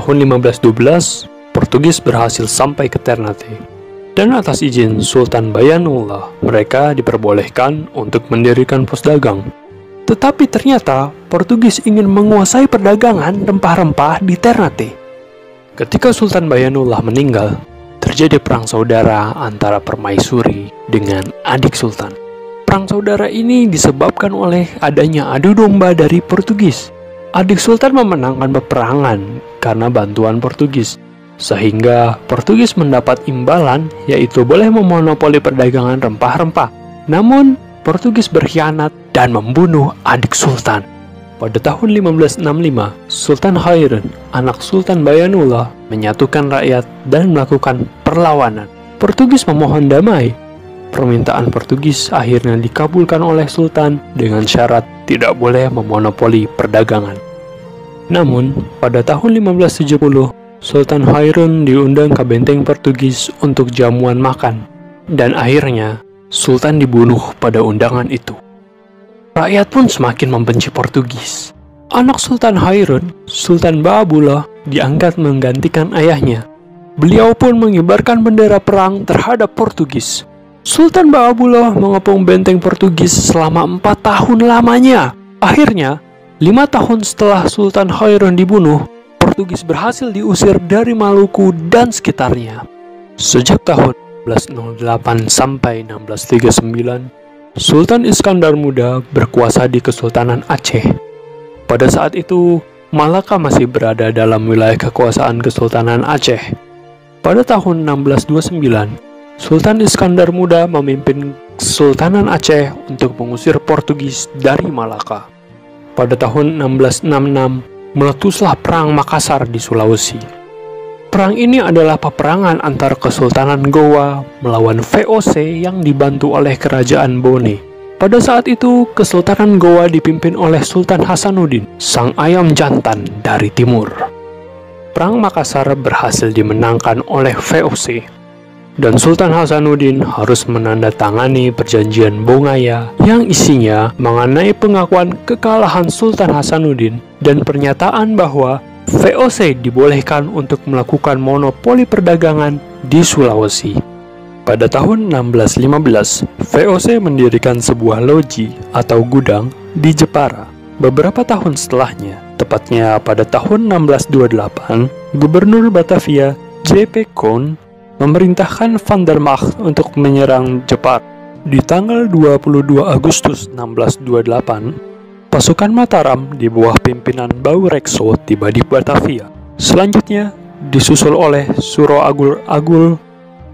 tahun 1512, Portugis berhasil sampai ke Ternate. Dan atas izin Sultan Bayanullah, mereka diperbolehkan untuk mendirikan pos dagang. Tetapi ternyata Portugis ingin menguasai perdagangan rempah-rempah di Ternate. Ketika Sultan Bayanullah meninggal, terjadi perang saudara antara permaisuri dengan adik Sultan. Perang saudara ini disebabkan oleh adanya adu domba dari Portugis. Adik Sultan memenangkan peperangan karena bantuan Portugis, sehingga Portugis mendapat imbalan, yaitu boleh memonopoli perdagangan rempah-rempah. Namun, Portugis berkhianat dan membunuh adik Sultan. Pada tahun 1565, Sultan Hairun, anak Sultan Bayanullah, menyatukan rakyat dan melakukan perlawanan. Portugis memohon damai. Permintaan Portugis akhirnya dikabulkan oleh Sultan dengan syarat tidak boleh memonopoli perdagangan. Namun, pada tahun 1570, Sultan Hairun diundang ke benteng Portugis untuk jamuan makan, dan akhirnya Sultan dibunuh pada undangan itu. Rakyat pun semakin membenci Portugis. Anak Sultan Hairun, Sultan Baabullah, diangkat menggantikan ayahnya. Beliau pun mengibarkan bendera perang terhadap Portugis. Sultan Baabullah mengepung benteng Portugis selama 4 tahun lamanya. Akhirnya, 5 tahun setelah Sultan Hairun dibunuh, Portugis berhasil diusir dari Maluku dan sekitarnya. Sejak tahun 1608 sampai 1639, Sultan Iskandar Muda berkuasa di Kesultanan Aceh. Pada saat itu, Malaka masih berada dalam wilayah kekuasaan Kesultanan Aceh. Pada tahun 1629, Sultan Iskandar Muda memimpin Kesultanan Aceh untuk mengusir Portugis dari Malaka. Pada tahun 1666, meletuslah Perang Makassar di Sulawesi. Perang ini adalah peperangan antara Kesultanan Gowa melawan VOC yang dibantu oleh Kerajaan Bone. Pada saat itu, Kesultanan Gowa dipimpin oleh Sultan Hasanuddin, sang ayam jantan dari timur. Perang Makassar berhasil dimenangkan oleh VOC. Dan Sultan Hasanuddin harus menandatangani perjanjian Bongaya yang isinya mengenai pengakuan kekalahan Sultan Hasanuddin dan pernyataan bahwa VOC dibolehkan untuk melakukan monopoli perdagangan di Sulawesi. Pada tahun 1615, VOC mendirikan sebuah loji atau gudang di Jepara. Beberapa tahun setelahnya, tepatnya pada tahun 1628, Gubernur Batavia J.P. Koon memerintahkan Van der March untuk menyerang Jepara. Di tanggal 22 Agustus 1628, pasukan Mataram di bawah pimpinan Bau Rekso tiba di Batavia. Selanjutnya disusul oleh Suro Agul,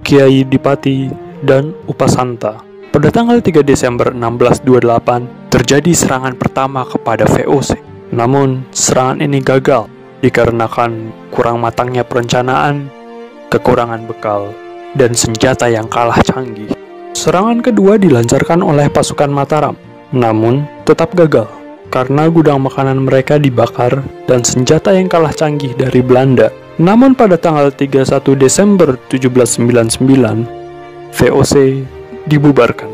Kiai Dipati, dan Upasanta. Pada tanggal 3 Desember 1628, terjadi serangan pertama kepada VOC. Namun, serangan ini gagal dikarenakan kurang matangnya perencanaan, kekurangan bekal, dan senjata yang kalah canggih. Serangan kedua dilancarkan oleh pasukan Mataram, namun tetap gagal karena gudang makanan mereka dibakar dan senjata yang kalah canggih dari Belanda. Namun pada tanggal 31 Desember 1799, VOC dibubarkan.